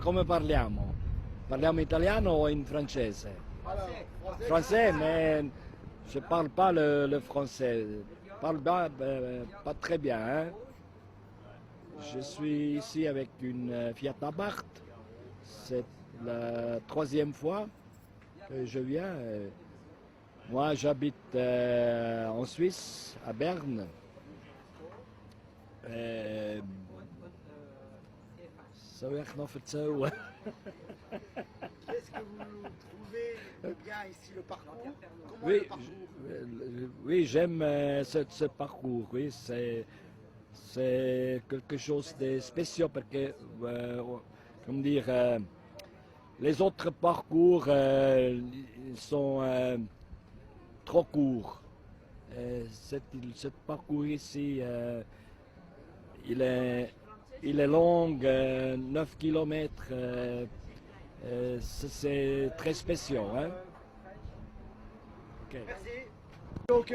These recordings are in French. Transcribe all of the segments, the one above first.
come parliamo? Parliamo italiano o in francese? Français, mais je parle pas le français. Je parle pas très bien. Hein? Je suis ici avec une Fiat Abarth. C'est la troisième fois que je viens. Moi, j'habite en Suisse, à Berne. Zou je echt nog vertellen? Qu'est-ce que vous trouvez bien ici, le parcours? Comment Oui, le parcours? oui, j'aime ce parcours. Oui, c'est quelque chose de spécial parce que, comment dire, les autres parcours ils sont trop courts. Ce parcours ici, il est long, 9 km. C'est très spécial. Hein? Okay. Merci. Donc,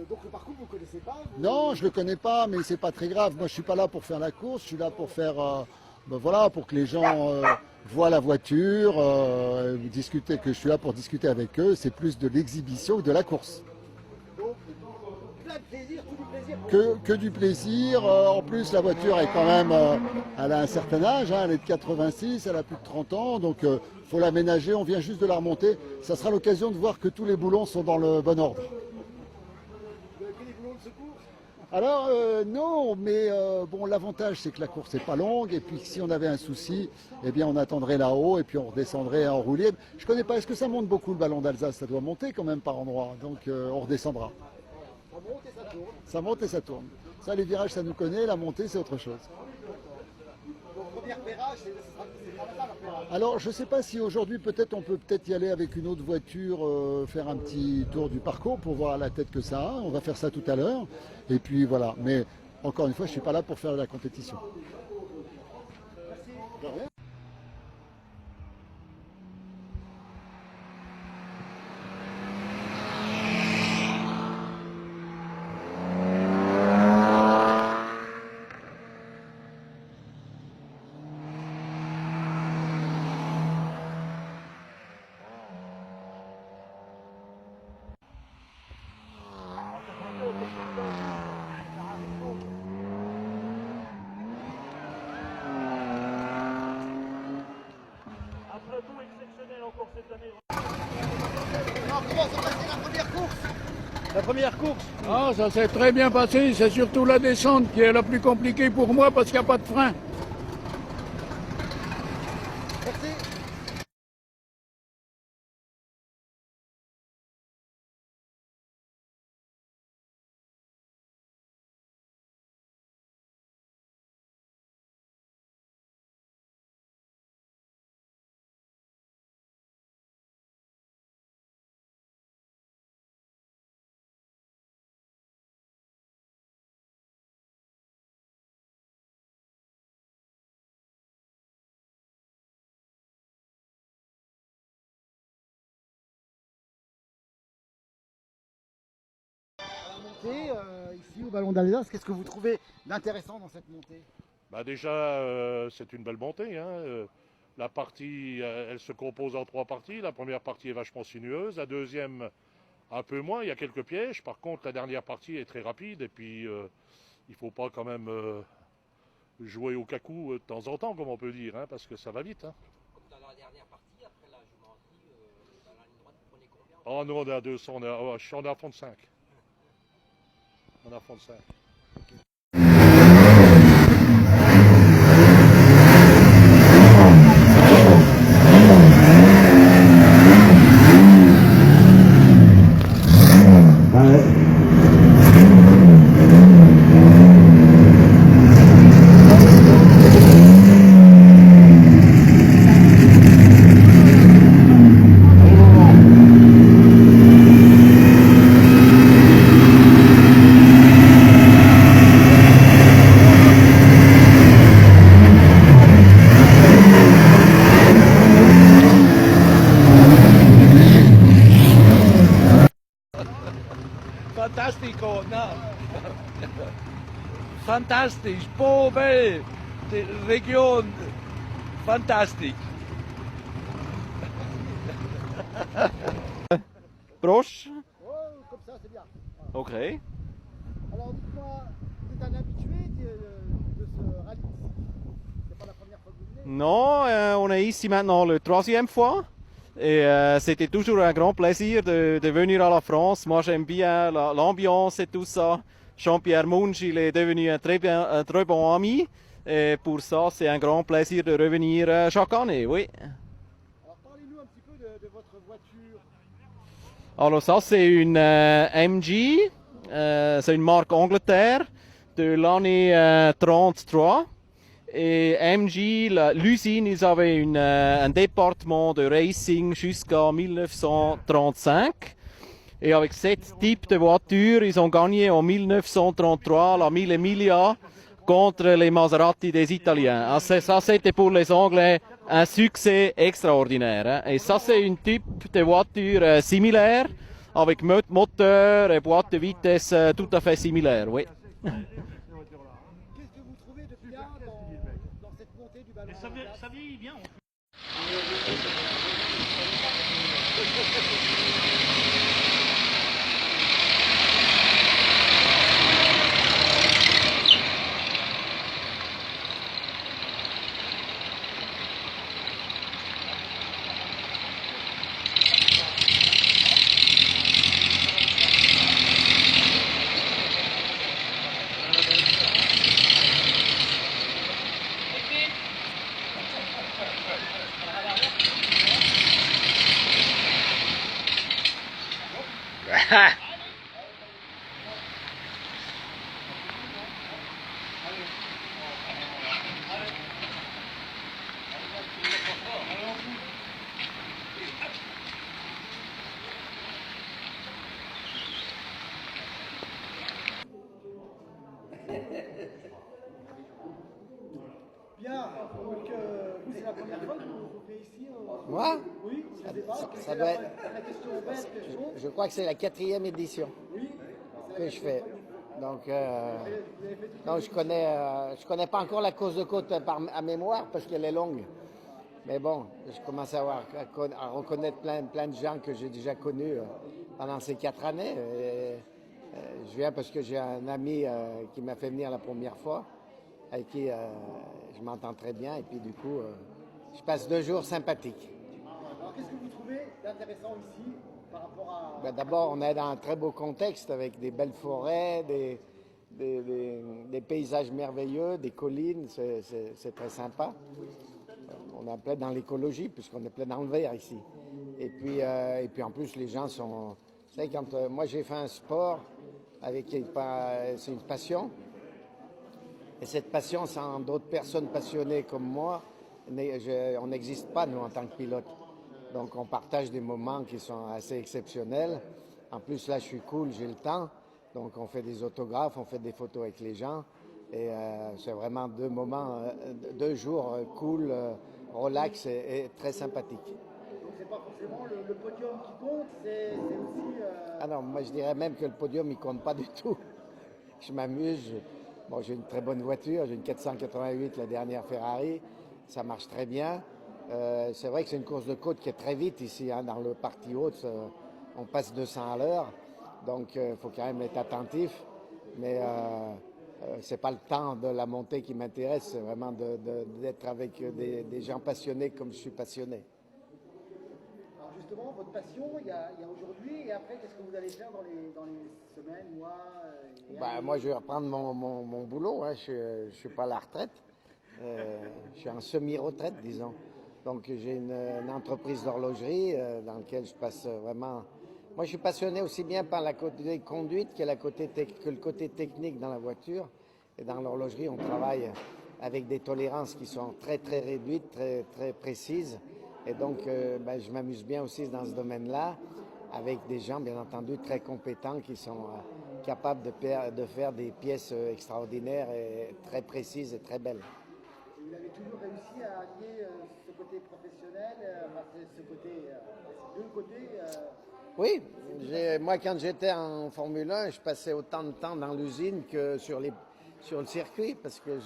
donc le parcours, vous ne connaissez pas Non, je ne le connais pas, mais c'est pas très grave. Moi, je suis pas là pour faire la course, je suis là pour faire, voilà, pour que les gens voient la voiture, discuter, que je suis là pour discuter avec eux. C'est plus de l'exhibition que de la course. Donc, plein de plaisir, tout du plaisir. Que du plaisir. En plus, la voiture est quand même, elle a un certain âge, hein, elle est de 86, elle a plus de 30 ans, donc faut l'aménager. On vient juste de la remonter. Ça sera l'occasion de voir que tous les boulons sont dans le bon ordre. Vous avez pris des boulons de secours? Alors non, mais bon, l'avantage c'est que la course n'est pas longue et puis si on avait un souci, eh bien on attendrait là-haut et puis on redescendrait en roue libre. Je connais pas, est-ce que ça monte beaucoup le ballon d'Alsace? Ça doit monter quand même par endroits, donc on redescendra. Ça monte et ça tourne. Ça monte et ça tourne. Ça, les virages, ça nous connaît, la montée c'est autre chose. Donc, premier repérage, c'est ça, repérage. Alors je sais pas si aujourd'hui peut-être on peut peut-être y aller avec une autre voiture, faire un petit tour du parcours pour voir la tête que ça a. On va faire ça tout à l'heure. Et puis voilà. Mais encore une fois, je suis pas là pour faire la compétition. De rien. Alors, comment s'est passée la première course? La première course? Ah, ça s'est très bien passé, c'est surtout la descente qui est la plus compliquée pour moi parce qu'il n'y a pas de frein. Merci. Ici au Ballon d'Alsace, qu'est-ce que vous trouvez d'intéressant dans cette montée? Bah déjà, c'est une belle montée. Hein. La partie, elle se compose en 3 parties. La première partie est vachement sinueuse. La deuxième, un peu moins. Il y a quelques pièges. Par contre, la dernière partie est très rapide. Et puis, il ne faut pas quand même jouer au cacou de temps en temps, comme on peut dire, hein, parce que ça va vite. Hein. Comme dans la dernière partie, après la jumenterie, dans la ligne droite, vous prenez combien? Oh non, on est à 200. On est à fond de 5. On est à fond de 5. Fantastico, no. Fantastisch, boh, beh. région fantastique. Proche. Oh, comme ça, c'est bien. Ok. Alors dites-moi, vous êtes un habitué de ce rallye? C'est pas la première fois que vous venez? Non, on est ici maintenant la troisième fois. Et c'était toujours un grand plaisir de venir à la France. Moi, j'aime bien l'ambiance et tout ça. Jean-Pierre Munch, il est devenu un très bon ami. Et pour ça, c'est un grand plaisir de revenir chaque année, oui. Alors parlez-nous un petit peu de votre voiture. Alors ça, c'est une MG. C'est une marque Angleterre de l'année 33. Et MG, l'usine, ils avaient un département de racing jusqu'à 1935. Et avec ce type de voiture, ils ont gagné en 1933 la Mille Miglia contre les Maserati des Italiens. Alors ça, c'était pour les Anglais un succès extraordinaire. Hein. Et ça, c'est une type de voiture similaire, avec moteur et boîte de vitesse tout à fait similaire, oui. Qu'est-ce que vous trouvez de bien dans cette montée du ballon? Ça vieillit bien. Bien, donc vous, c'est la première fois que vous venez ici Moi? Oui, je sais pas. Ça doit être- La question bête que je pose. Je crois que c'est la 4e édition Oui, que je fais. Donc, non, je connais pas encore la course de côte à mémoire parce qu'elle est longue. Mais bon, je commence à reconnaître plein de gens que j'ai déjà connus pendant ces 4 années. Je viens parce que j'ai un ami qui m'a fait venir la première fois, avec qui je m'entends très bien. Et puis du coup, je passe 2 jours sympathiques. Alors qu'est-ce que vous trouvez d'intéressant ici par rapport à... Ben, d'abord, on est dans un très beau contexte avec des belles forêts, des paysages merveilleux, des collines, c'est très sympa. On est en plein dans l'écologie puisqu'on est plein dans le vert ici. Et puis en plus, les gens sont... Vous savez, quand moi j'ai fait un sport c'est une passion. Et cette passion, sans d'autres personnes passionnées comme moi, on n'existe pas, nous, en tant que pilote. Donc, on partage des moments qui sont assez exceptionnels. En plus, là, je suis cool, j'ai le temps. Donc, on fait des autographes, on fait des photos avec les gens. Et c'est vraiment 2 moments, 2 jours cool, relax et très sympathiques. Donc c'est pas forcément le podium qui compte, c'est aussi... Ah non, moi, je dirais même que le podium, il compte pas du tout. Je m'amuse. Bon, j'ai une très bonne voiture, j'ai une 488, la dernière Ferrari, ça marche très bien. C'est vrai que c'est une course de côte qui est très vite ici, hein, dans le parti haute, on passe 200 à l'heure, donc il faut quand même être attentif. Mais c'est pas le temps de la montée qui m'intéresse, c'est vraiment d'être avec des gens passionnés comme je suis passionné. Alors justement, votre passion, il y a aujourd'hui et après, qu'est-ce que vous allez faire dans les semaines, mois et années? Moi, je vais reprendre mon boulot. Hein. Je ne suis pas à la retraite. Je suis en semi-retraite, disons. Donc, j'ai une entreprise d'horlogerie dans laquelle je passe vraiment... Moi, je suis passionné aussi bien par la côté conduite que le côté technique dans la voiture. Et dans l'horlogerie, on travaille avec des tolérances qui sont très, très réduites, très, très précises. Et donc, je m'amuse bien aussi dans ce domaine-là, avec des gens, bien entendu, très compétents qui sont capables de faire des pièces extraordinaires et très précises et très belles. Vous avez toujours réussi à allier ce côté professionnel, ces deux côtés Oui, moi, quand j'étais en Formule 1, je passais autant de temps dans l'usine que sur le circuit, parce que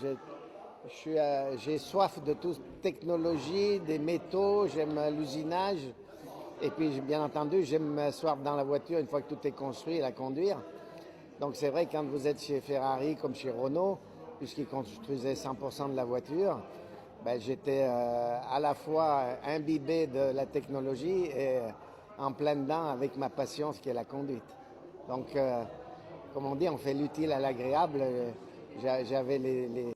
J'ai soif de toute technologie, des métaux, j'aime l'usinage. Et puis, bien entendu, j'aime m'asseoir dans la voiture une fois que tout est construit et la conduire. Donc, c'est vrai, quand vous êtes chez Ferrari comme chez Renault, puisqu'ils construisaient 100% de la voiture, ben, j'étais à la fois imbibé de la technologie et en plein dedans avec ma passion, ce qui est la conduite. Donc, comme on dit, on fait l'utile à l'agréable. J'avais les